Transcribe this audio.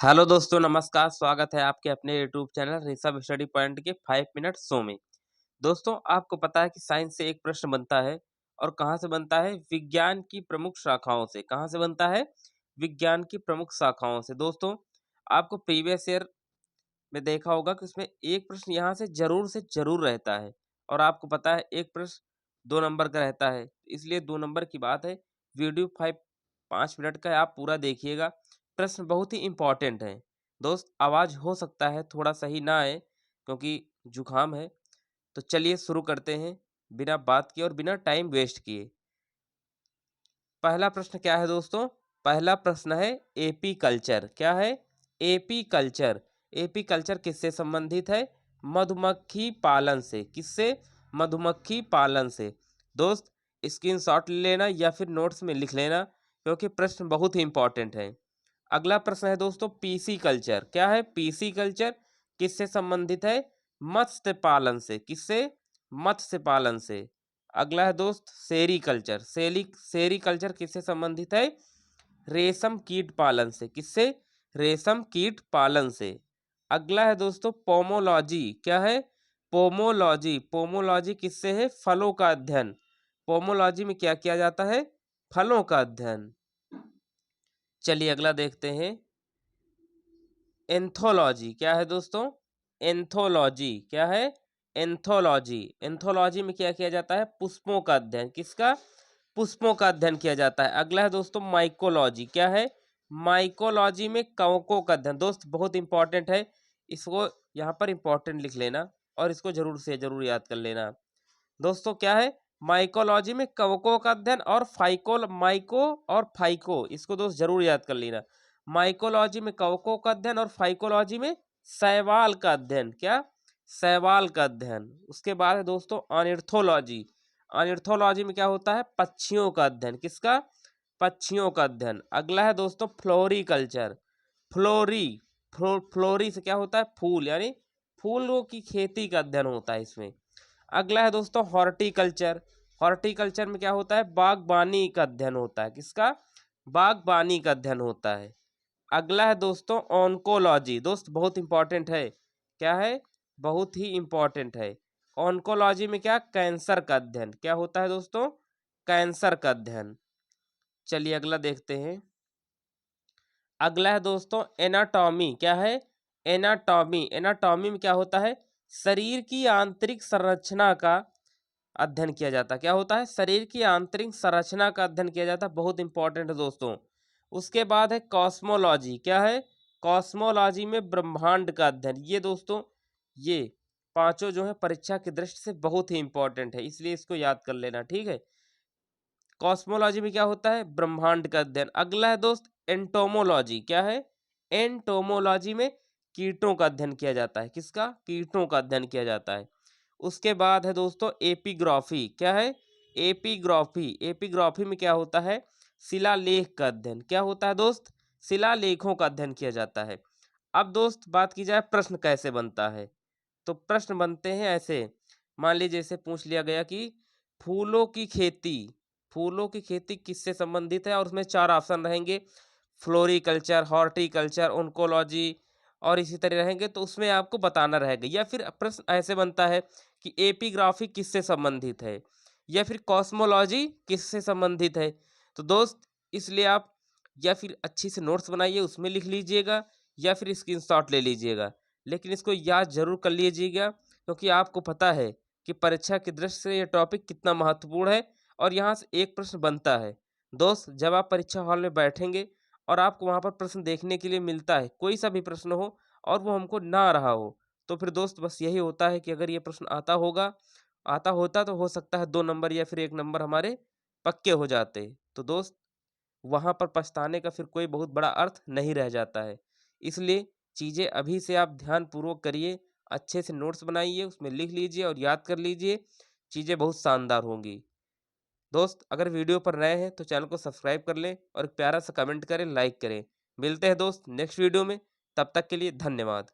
Hello दोस्तों, नमस्कार। स्वागत है आपके अपने YouTube channel Rishabh study point के 5 मिनट शो में। दोस्तों, आपको पता है कि साइंस से एक प्रश्न बनता है और कहाँ से बनता है? विज्ञान की प्रमुख शाखाओं से। कहाँ से बनता है? विज्ञान की प्रमुख शाखाओं से। दोस्तों, आपको प्रीवियस ईयर में देखा होगा कि उसमें एक प्रश्न यहाँ से ज़रूर रहता है और आपको पता है एक प्रश्न 2 नंबर का रहता है, इसलिए 2 नंबर की बात है। वीडियो 5 मिनट का है, आप पूरा देखिएगा। प्रश्न बहुत ही इम्पोर्टेंट है। दोस्त, आवाज़ हो सकता है थोड़ा सही ना आए क्योंकि जुकाम है। तो चलिए शुरू करते हैं बिना बात किए और बिना टाइम वेस्ट किए। पहला प्रश्न क्या है दोस्तों? पहला प्रश्न है एपी कल्चर। क्या है? AP culture. एपी कल्चर किससे संबंधित है? मधुमक्खी पालन से। किससे? मधुमक्खी पालन से। दोस्त, स्क्रीनशॉट ले लेना या फिर नोट्स में लिख लेना क्योंकि प्रश्न बहुत ही इंपॉर्टेंट है। अगला प्रश्न है दोस्तों पीसी कल्चर। क्या है? पीसी कल्चर किससे संबंधित है? मत्स्य पालन से। किससे? मत्स्य पालन से। अगला है दोस्त सेरीकल्चर। सेरीकल्चर किससे संबंधित है? रेशम कीट पालन से। किससे? रेशम कीट पालन से। अगला है दोस्तों पोमोलॉजी। क्या है? पोमोलॉजी। पोमोलॉजी किससे है? फलों का अध्ययन। पोमोलॉजी में क्या किया जाता है? फलों का अध्ययन। चलिए अगला देखते हैं एंथोलॉजी। क्या है दोस्तों? एंथोलॉजी। क्या है? एंथोलॉजी। एंथोलॉजी में क्या किया जाता है? पुष्पों का अध्ययन। किसका? पुष्पों का अध्ययन किया जाता है। अगला है दोस्तों माइकोलॉजी। क्या है? माइकोलॉजी में कवकों का अध्ययन। दोस्त बहुत इंपॉर्टेंट है, इसको यहाँ पर इंपॉर्टेंट लिख लेना और इसको जरूर से जरूर याद कर लेना। दोस्तों क्या है? माइकोलॉजी में कवकों का अध्ययन और माइको और फाइको, इसको दोस्त जरूर याद कर लेना। माइकोलॉजी में कवकों का अध्ययन और फाइकोलॉजी में शैवाल का अध्ययन। क्या? शैवाल का अध्ययन। उसके बाद है दोस्तों ऑर्निथोलॉजी। ऑर्निथोलॉजी में क्या होता है? पक्षियों का अध्ययन। किसका? पक्षियों का अध्ययन। अगला है दोस्तों फ्लोरिकल्चर। फ्लोरी से क्या होता है? फूल, यानी फूलों की खेती का अध्ययन होता है इसमें। अगला है दोस्तों हॉर्टिकल्चर। हॉर्टिकल्चर में क्या होता है? बागबानी का अध्ययन होता है। किसका? बागबानी का अध्ययन होता है। अगला है दोस्तों ऑन्कोलॉजी। दोस्त बहुत इंपॉर्टेंट है। क्या है? बहुत ही इंपॉर्टेंट है। ऑन्कोलॉजी में क्या? कैंसर का अध्ययन। क्या होता है दोस्तों? कैंसर का अध्ययन। चलिए अगला देखते हैं। अगला है दोस्तों एनाटॉमी। क्या है? एनाटॉमी। एनाटॉमी में क्या होता है? शरीर की आंतरिक संरचना का अध्ययन किया जाता है। क्या होता है? शरीर की आंतरिक संरचना का अध्ययन किया जाता है। बहुत इंपॉर्टेंट है दोस्तों। उसके बाद है कॉस्मोलॉजी। क्या है? कॉस्मोलॉजी में ब्रह्मांड का अध्ययन। ये दोस्तों ये पांचों जो है परीक्षा की दृष्टि से बहुत ही इंपॉर्टेंट है, इसलिए इसको याद कर लेना। ठीक है? कॉस्मोलॉजी में क्या होता है? ब्रह्मांड का अध्ययन। अगला है दोस्त एंटोमोलॉजी। क्या है? एंटोमोलॉजी में कीटों का अध्ययन किया जाता है। किसका? कीटों का अध्ययन किया जाता है। उसके बाद है दोस्तों एपिग्राफी। क्या है? एपिग्राफी। एपिग्राफी में क्या होता है? शिलालेख का अध्ययन। क्या होता है दोस्त? शिलालेखों का अध्ययन किया जाता है। अब दोस्त बात की जाए प्रश्न कैसे बनता है, तो प्रश्न बनते हैं ऐसे। मान लीजिए जैसे पूछ लिया गया कि फूलों की खेती, फूलों की खेती किससे संबंधित है और उसमें 4 ऑप्शन रहेंगे, फ्लोरिकल्चर, हॉर्टिकल्चर, ओंकोलॉजी और इसी तरह रहेंगे, तो उसमें आपको बताना रहेगा। या फिर प्रश्न ऐसे बनता है कि एपिग्राफी किससे संबंधित है या फिर कॉस्मोलॉजी किससे संबंधित है। तो दोस्त इसलिए आप या फिर अच्छी से नोट्स बनाइए, उसमें लिख लीजिएगा या फिर स्क्रीनशॉट ले लीजिएगा, लेकिन इसको याद जरूर कर लीजिएगा क्योंकि आपको पता है कि परीक्षा की दृष्टि से ये टॉपिक कितना महत्वपूर्ण है और यहाँ से एक प्रश्न बनता है। दोस्त जब आप परीक्षा हॉल में बैठेंगे और आपको वहाँ पर प्रश्न देखने के लिए मिलता है, कोई सा भी प्रश्न हो और वो हमको ना आ रहा हो, तो फिर दोस्त बस यही होता है कि अगर ये प्रश्न आता होता तो हो सकता है 2 नंबर या फिर 1 नंबर हमारे पक्के हो जाते। तो दोस्त वहाँ पर पछताने का फिर कोई बहुत बड़ा अर्थ नहीं रह जाता है। इसलिए चीज़ें अभी से आप ध्यानपूर्वक करिए, अच्छे से नोट्स बनाइए, उसमें लिख लीजिए और याद कर लीजिए, चीज़ें बहुत शानदार होंगी। दोस्त अगर वीडियो पर नए हैं तो चैनल को सब्सक्राइब कर लें और एक प्यारा सा कमेंट करें, लाइक करें। मिलते हैं दोस्त नेक्स्ट वीडियो में, तब तक के लिए धन्यवाद।